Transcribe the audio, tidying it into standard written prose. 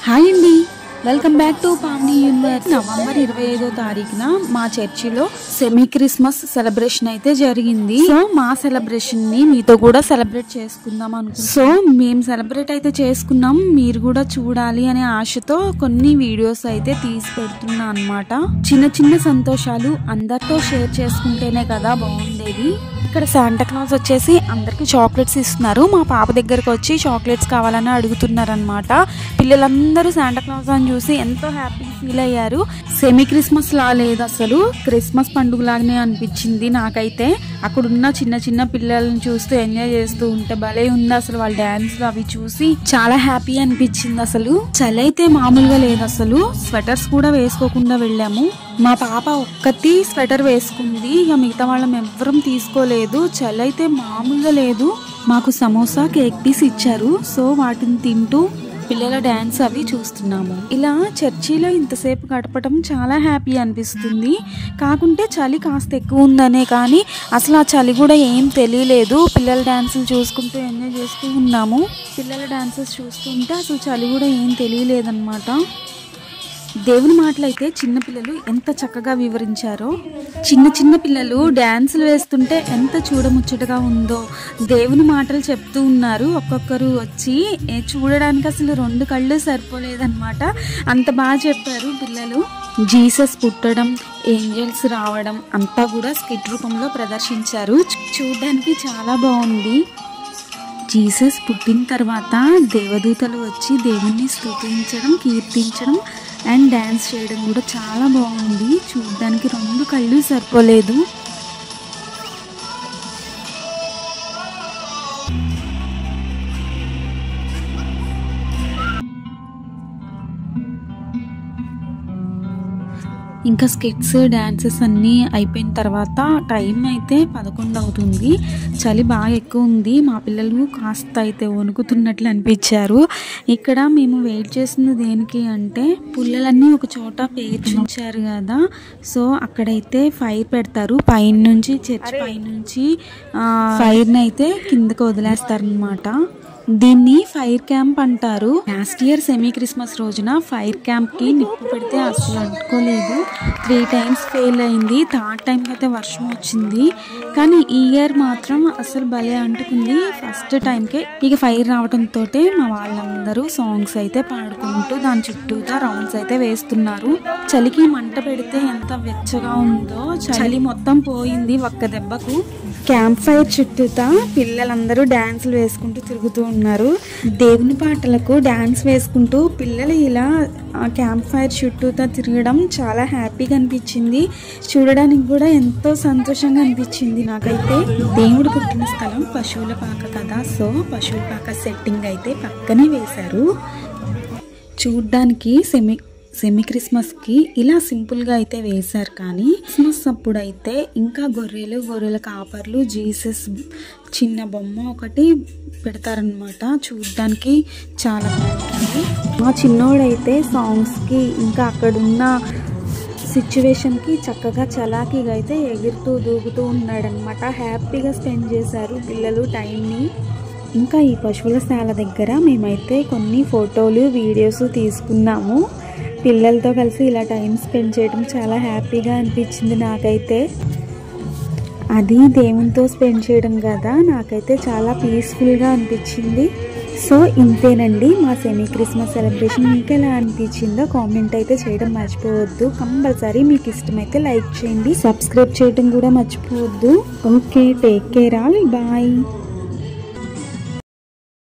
Hi అండి, welcome back to Pavani universe. November 25వ తారీఖున మా చర్చిలో సెమీ క్రిస్మస్ సెలబ్రేషన్ అయితే జరిగింది. సో మా సెలబ్రేషన్ ని మీతో కూడా సెలబ్రేట్ చేసుకుందాం అనుకుంటున్నాం. సో మేము సెలబ్రేట్ అయితే చేసుకున్నాం, మీరు కూడా చూడాలి అనే ఆశతో కొన్ని వీడియోస్ అయితే తీసి పెడుతున్నా అన్నమాట. చిన్న చిన్న సంతోషాలు అందరితో షేర్ చేసుకుంటేనే కదా బాగుండేది. ఇక్కడ శాంటా క్లాస్ వచ్చేసి అందరికి చాక్లెట్స్ ఇస్తున్నారు. మా పాప దగ్గరకు వచ్చి చాక్లెట్స్ కావాలని అడుగుతున్నారు అనమాట. పిల్లలందరూ శాంటా క్లాస్ అని చూసి ఎంతో హ్యాపీ ఫీల్ అయ్యారు. సెమీ క్రిస్మస్ లా లేదు, అసలు క్రిస్మస్ పండుగ లాగానే అనిపించింది నాకైతే. అక్కడున్న చిన్న చిన్న పిల్లల్ని చూస్తూ ఎంజాయ్ చేస్తూ ఉంటే భలే ఉంది అసలు. వాళ్ళ డాన్స్ అవి చూసి చాలా హ్యాపీ అనిపించింది. అసలు చలి అయితే మామూలుగా లేదు, అసలు స్వెటర్స్ కూడా వేసుకోకుండా వెళ్ళాము. మా పాప ఒక్కటి స్వెటర్ వేసుకుంది, ఇక మిగతా వాళ్ళం ఎవ్వరం తీసుకోలేదు. చలి అయితే మామూలుగా లేదు. మాకు సమోసా కేక్ పీస్ ఇచ్చారు, సో వాటిని తింటూ పిల్లల డ్యాన్స్ అవి చూస్తున్నాము. ఇలా చర్చిలో ఇంతసేపు గడపడం చాలా హ్యాపీ అనిపిస్తుంది. కాకుంటే చలి కాస్త ఎక్కువ ఉందనే కానీ అసలు ఆ చలి కూడా ఏం తెలియలేదు. పిల్లల డ్యాన్సులు చూసుకుంటూ ఎంజాయ్ చేస్తూ ఉన్నాము. పిల్లల డ్యాన్సెస్ చూస్తుంటే అసలు చలి కూడా ఏం తెలియలేదన్నమాట. దేవుని మాటలు అయితే చిన్నపిల్లలు ఎంత చక్కగా వివరించారో. చిన్న చిన్న పిల్లలు డ్యాన్సులు వేస్తుంటే ఎంత చూడముచ్చటగా ఉందో దేవుని మాటలు చెప్తూ ఉన్నారు. ఒక్కొక్కరు వచ్చి చూడడానికి అసలు 2 కళ్ళు సరిపోలేదన్నమాట, అంత బాగా చెప్పారు పిల్లలు. జీసస్ పుట్టడం, ఏంజల్స్ రావడం అంతా కూడా స్కిట్ రూపంలో ప్రదర్శించారు. చూడడానికి చాలా బాగుంది. జీసస్ పుట్టిన తర్వాత దేవదూతలు వచ్చి దేవుణ్ణి స్తుతించడం, కీర్తించడం అండ్ డ్యాన్స్ చేయడం కూడా చాలా బాగుంది. చూడడానికి 2 కళ్ళు సరిపోలేదు. ఇంకా స్కిట్స్ డ్యాన్సెస్ అన్నీ అయిపోయిన తర్వాత టైం అయితే 11 అవుతుంది. చలి బాగా ఎక్కువ ఉంది. మా పిల్లలు కాస్త అయితే వణుకుతున్నట్లు అనిపించారు. ఇక్కడ మేము వెయిట్ చేసింది దేనికి అంటే, పుల్లలన్నీ ఒక చోట పేర్చుంచారు కదా, సో అక్కడైతే ఫైర్ పెడతారు. పైనుంచి చర్చ్ పైనుంచి ఫైర్ని అయితే కిందకు వదిలేస్తారనమాట. దీన్ని ఫైర్ క్యాంప్ అంటారు. లాస్ట్ ఇయర్ సెమీ క్రిస్మస్ రోజున ఫైర్ క్యాంప్ కి నిప్పు పెడితే అసలు అంటుకోలేదు. 3 times ఫెయిల్ అయింది. 3rd time అయితే వర్షం వచ్చింది, కానీ ఈ ఇయర్ మాత్రం అసలు భలే అంటుకుంది. ఫస్ట్ టైంకే ఇక ఫైర్ రావడంతో మా వాళ్ళందరూ సాంగ్స్ అయితే పాడుకుంటూ దాని చుట్టూతా రౌండ్స్ అయితే వేస్తున్నారు. చలికి మంట పెడితే ఎంత వెచ్చగా ఉందో, చలి మొత్తం పోయింది ఒక్క దెబ్బకు. క్యాంప్ ఫైర్ చుట్టూతా పిల్లలందరూ డాన్సులు వేసుకుంటూ తిరుగుతూ ఉన్నారు. దేవుని పాటలకు డాన్స్ వేసుకుంటూ పిల్లలు ఇలా క్యాంప్ ఫైర్ చుట్టూతా తిరగడం చాలా హ్యాపీగా అనిపించింది. చూడడానికి కూడా ఎంతో సంతోషంగా అనిపించింది నాకైతే. దేవుడు పుట్టిన స్థలం పశువుల పాక కదా, సో పశువుల పాక సెట్టింగ్ అయితే పక్కనే వేశారు. చూడ్డానికి సెమీ క్రిస్మస్కి ఇలా సింపుల్గా అయితే వేశారు, కానీ క్రిస్మస్ అప్పుడు అయితే ఇంకా గొర్రెల కాపర్లు, జీసస్ చిన్న బొమ్మ ఒకటి పెడతారనమాట. చూడ్డానికి చాలా బాగుంటుంది. మా చిన్నోడైతే సాంగ్స్కి ఇంకా అక్కడున్న సిచ్యువేషన్కి చక్కగా చలాకీగా అయితే ఎగురుతూ దూకుతూ ఉన్నాడనమాట. హ్యాపీగా స్పెండ్ చేశారు పిల్లలు టైంని. ఇంకా ఈ పశువుల శాల దగ్గర మేమైతే కొన్ని ఫోటోలు, వీడియోస్ తీసుకున్నాము. పిల్లలతో కలిసి ఇలా టైం స్పెండ్ చేయడం చాలా హ్యాపీగా అనిపించింది నాకైతే. అది దేవునితో స్పెండ్ చేయడం కదా, నాకైతే చాలా పీస్ఫుల్గా అనిపించింది. సో ఇంతేనండి మా సెమీ క్రిస్మస్ సెలబ్రేషన్. మీకు ఎలా అనిపించిందో కామెంట్ అయితే చేయడం మర్చిపోవద్దు. కంపల్సరీ మీకు ఇష్టమైతే లైక్ చేయండి, సబ్స్క్రైబ్ చేయడం కూడా మర్చిపోవద్దు. Okay, take care all, bye.